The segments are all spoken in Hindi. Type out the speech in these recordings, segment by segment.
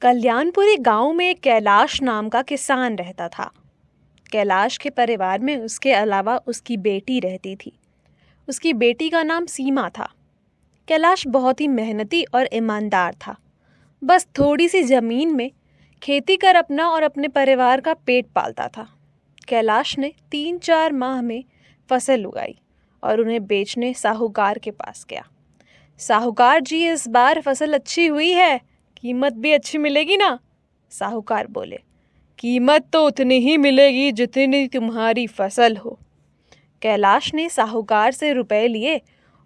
कल्याणपुरी गांव में कैलाश नाम का किसान रहता था। कैलाश के परिवार में उसके अलावा उसकी बेटी रहती थी। उसकी बेटी का नाम सीमा था। कैलाश बहुत ही मेहनती और ईमानदार था। बस थोड़ी सी ज़मीन में खेती कर अपना और अपने परिवार का पेट पालता था। कैलाश ने 3-4 माह में फसल उगाई और उन्हें बेचने साहूकार के पास गया। साहूकार जी, इस बार फसल अच्छी हुई है, कीमत भी अच्छी मिलेगी ना? साहूकार बोले। कीमत तो उतनी ही मिलेगी जितनी तुम्हारी फसल हो। कैलाश ने साहूकार से रुपए लिए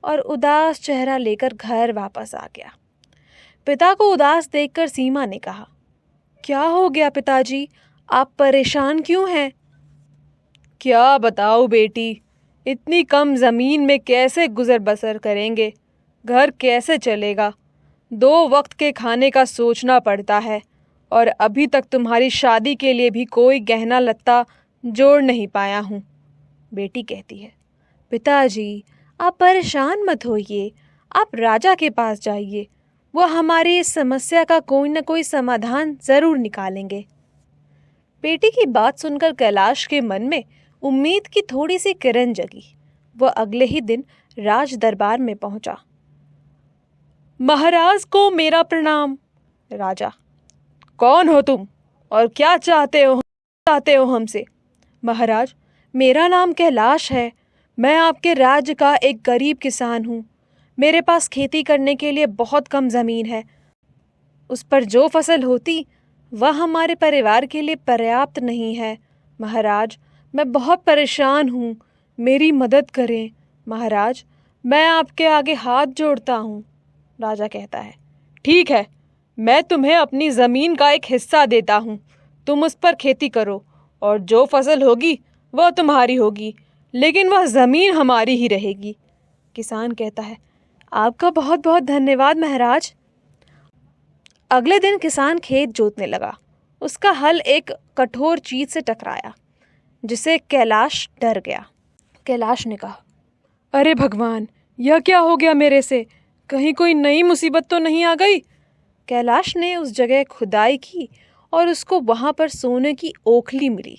और उदास चेहरा लेकर घर वापस आ गया। पिता को उदास देखकर सीमा ने कहा, क्या हो गया पिताजी, आप परेशान क्यों हैं? क्या बताऊं बेटी, इतनी कम ज़मीन में कैसे गुजर बसर करेंगे? घर कैसे चलेगा? 2 वक्त के खाने का सोचना पड़ता है और अभी तक तुम्हारी शादी के लिए भी कोई गहना लत्ता जोड़ नहीं पाया हूँ। बेटी कहती है, पिताजी आप परेशान मत होइए, आप राजा के पास जाइए, वह हमारी इस समस्या का कोई न कोई समाधान ज़रूर निकालेंगे। बेटी की बात सुनकर कैलाश के मन में उम्मीद की थोड़ी सी किरण जगी। वह अगले ही दिन राज दरबार में पहुंचा। महाराज को मेरा प्रणाम। राजा, कौन हो तुम और क्या चाहते हो हमसे? महाराज, मेरा नाम कैलाश है। मैं आपके राज्य का एक गरीब किसान हूँ। मेरे पास खेती करने के लिए बहुत कम ज़मीन है। उस पर जो फसल होती वह हमारे परिवार के लिए पर्याप्त नहीं है। महाराज, मैं बहुत परेशान हूँ, मेरी मदद करें। महाराज, मैं आपके आगे हाथ जोड़ता हूँ। राजा कहता है, ठीक है, मैं तुम्हें अपनी ज़मीन का एक हिस्सा देता हूँ। तुम उस पर खेती करो और जो फसल होगी वह तुम्हारी होगी, लेकिन वह ज़मीन हमारी ही रहेगी। किसान कहता है, आपका बहुत बहुत धन्यवाद महाराज। अगले दिन किसान खेत जोतने लगा। उसका हल एक कठोर चीज से टकराया जिसे कैलाश डर गया। कैलाश ने कहा, अरे भगवान, यह क्या हो गया मेरे से? कहीं कोई नई मुसीबत तो नहीं आ गई? कैलाश ने उस जगह खुदाई की और उसको वहाँ पर सोने की ओखली मिली।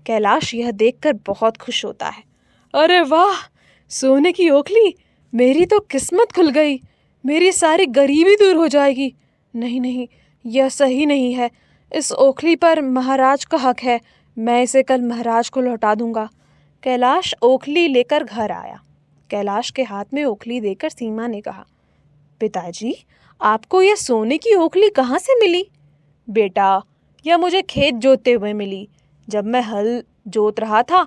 कैलाश यह देखकर बहुत खुश होता है। अरे वाह, सोने की ओखली! मेरी तो किस्मत खुल गई, मेरी सारी गरीबी दूर हो जाएगी। नहीं नहीं, यह सही नहीं है। इस ओखली पर महाराज का हक है। मैं इसे कल महाराज को लौटा दूंगा। कैलाश ओखली लेकर घर आया। कैलाश के हाथ में ओखली देकर सीमा ने कहा, पिताजी, आपको यह सोने की ओखली कहाँ से मिली? बेटा, यह मुझे खेत जोतते हुए मिली। जब मैं हल जोत रहा था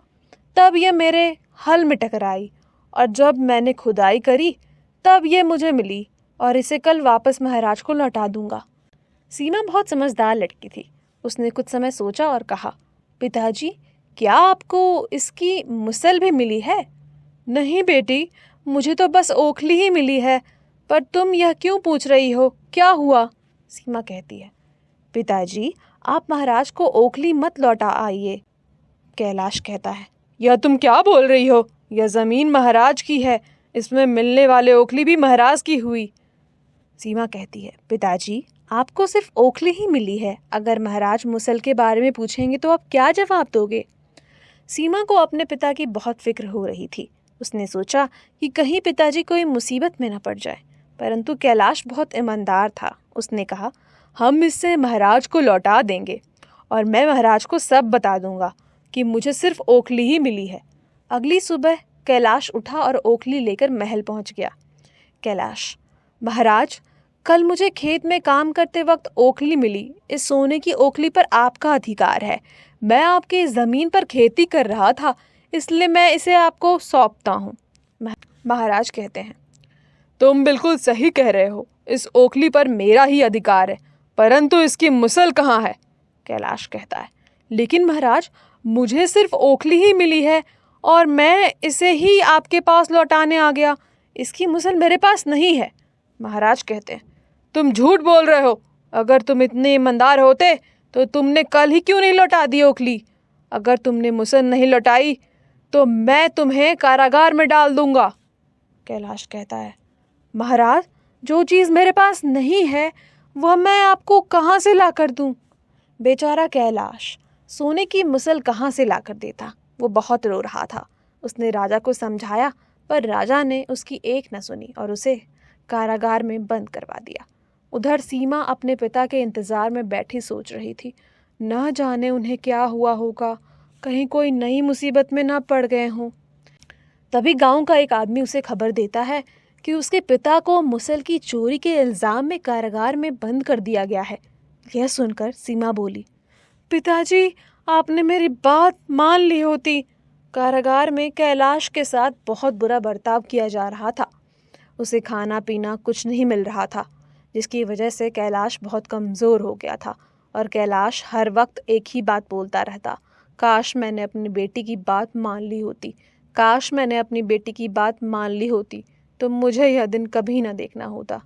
तब यह मेरे हल में टकराई और जब मैंने खुदाई करी तब यह मुझे मिली और इसे कल वापस महाराज को लौटा दूंगा। सीमा बहुत समझदार लड़की थी। उसने कुछ समय सोचा और कहा, पिताजी, क्या आपको इसकी मुसल भी मिली है? नहीं बेटी, मुझे तो बस ओखली ही मिली है। पर तुम यह क्यों पूछ रही हो? क्या हुआ? सीमा कहती है, पिताजी, आप महाराज को ओखली मत लौटा आइए। कैलाश कहता है, यह तुम क्या बोल रही हो? यह जमीन महाराज की है, इसमें मिलने वाले ओखली भी महाराज की हुई। सीमा कहती है, पिताजी, आपको सिर्फ ओखली ही मिली है। अगर महाराज मुसल के बारे में पूछेंगे तो आप क्या जवाब दोगे? सीमा को अपने पिता की बहुत फिक्र हो रही थी। उसने सोचा कि कहीं पिताजी कोई मुसीबत में न पड़ जाए, परंतु कैलाश बहुत ईमानदार था। उसने कहा, हम इससे महाराज को लौटा देंगे और मैं महाराज को सब बता दूंगा कि मुझे सिर्फ ओखली ही मिली है। अगली सुबह कैलाश उठा और ओखली लेकर महल पहुंच गया। कैलाश, महाराज, कल मुझे खेत में काम करते वक्त ओखली मिली। इस सोने की ओखली पर आपका अधिकार है। मैं आपकी ज़मीन पर खेती कर रहा था, इसलिए मैं इसे आपको सौंपता हूँ। महाराज कहते हैं, तुम बिल्कुल सही कह रहे हो। इस ओखली पर मेरा ही अधिकार है, परंतु इसकी मुसल कहाँ है? कैलाश कहता है, लेकिन महाराज, मुझे सिर्फ ओखली ही मिली है और मैं इसे ही आपके पास लौटाने आ गया। इसकी मुसल मेरे पास नहीं है। महाराज कहते हैं, तुम झूठ बोल रहे हो। अगर तुम इतने ईमानदार होते तो तुमने कल ही क्यों नहीं लौटा दी ओखली? अगर तुमने मुसल नहीं लौटाई तो मैं तुम्हें कारागार में डाल दूंगा। कैलाश कहता है, महाराज, जो चीज़ मेरे पास नहीं है वह मैं आपको कहाँ से ला कर दूँ? बेचारा कैलाश सोने की मुसल कहाँ से ला कर देता। वो बहुत रो रहा था। उसने राजा को समझाया, पर राजा ने उसकी एक न सुनी और उसे कारागार में बंद करवा दिया। उधर सीमा अपने पिता के इंतज़ार में बैठी सोच रही थी, न जाने उन्हें क्या हुआ होगा, कहीं कोई नई मुसीबत में न पड़ गए हों। तभी गांव का एक आदमी उसे खबर देता है कि उसके पिता को मुसल की चोरी के इल्ज़ाम में कारागार में बंद कर दिया गया है। यह सुनकर सीमा बोली, पिताजी, आपने मेरी बात मान ली होती। कारागार में कैलाश के साथ बहुत बुरा बर्ताव किया जा रहा था। उसे खाना पीना कुछ नहीं मिल रहा था, जिसकी वजह से कैलाश बहुत कमज़ोर हो गया था और कैलाश हर वक्त एक ही बात बोलता रहता, काश मैंने अपनी बेटी की बात मान ली होती, काश मैंने अपनी बेटी की बात मान ली होती तो मुझे यह दिन कभी न देखना होता।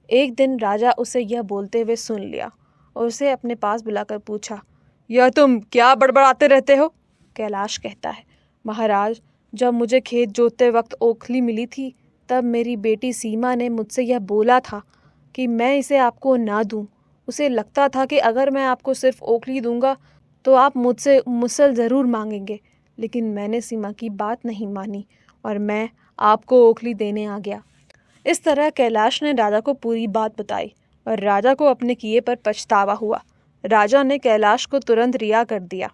एक दिन राजा उसे यह बोलते हुए सुन लिया और उसे अपने पास बुलाकर पूछा, यह तुम क्या बड़बड़ाते रहते हो? कैलाश कहता है, महाराज, जब मुझे खेत जोतते वक्त ओखली मिली थी, तब मेरी बेटी सीमा ने मुझसे यह बोला था कि मैं इसे आपको ना दूं। उसे लगता था कि अगर मैं आपको सिर्फ ओखली दूंगा तो आप मुझसे मुसल ज़रूर मांगेंगे, लेकिन मैंने सीमा की बात नहीं मानी और मैं आपको ओखली देने आ गया। इस तरह कैलाश ने राजा को पूरी बात बताई और राजा को अपने किए पर पछतावा हुआ। राजा ने कैलाश को तुरंत रिहा कर दिया।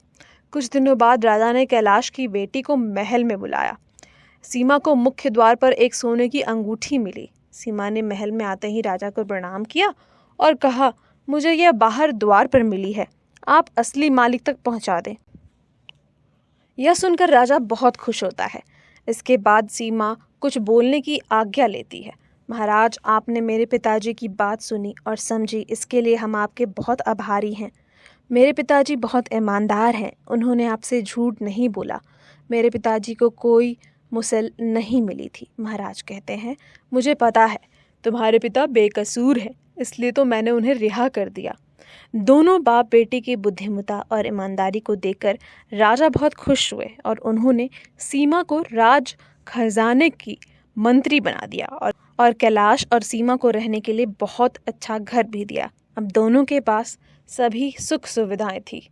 कुछ दिनों बाद राजा ने कैलाश की बेटी को महल में बुलाया। सीमा को मुख्य द्वार पर एक सोने की अंगूठी मिली। सीमा ने महल में आते ही राजा को प्रणाम किया और कहा, मुझे यह बाहर द्वार पर मिली है, आप असली मालिक तक पहुंचा दें। यह सुनकर राजा बहुत खुश होता है। इसके बाद सीमा कुछ बोलने की आज्ञा लेती है। महाराज, आपने मेरे पिताजी की बात सुनी और समझी, इसके लिए हम आपके बहुत आभारी हैं। मेरे पिताजी बहुत ईमानदार हैं, उन्होंने आपसे झूठ नहीं बोला। मेरे पिताजी को कोई मुसल नहीं मिली थी। महाराज कहते हैं, मुझे पता है तुम्हारे पिता बेकसूर हैं, इसलिए तो मैंने उन्हें रिहा कर दिया। दोनों बाप बेटी की बुद्धिमत्ता और ईमानदारी को देखकर राजा बहुत खुश हुए और उन्होंने सीमा को राज खजाने की मंत्री बना दिया और कैलाश और सीमा को रहने के लिए बहुत अच्छा घर भी दिया। अब दोनों के पास सभी सुख सुविधाएं थी।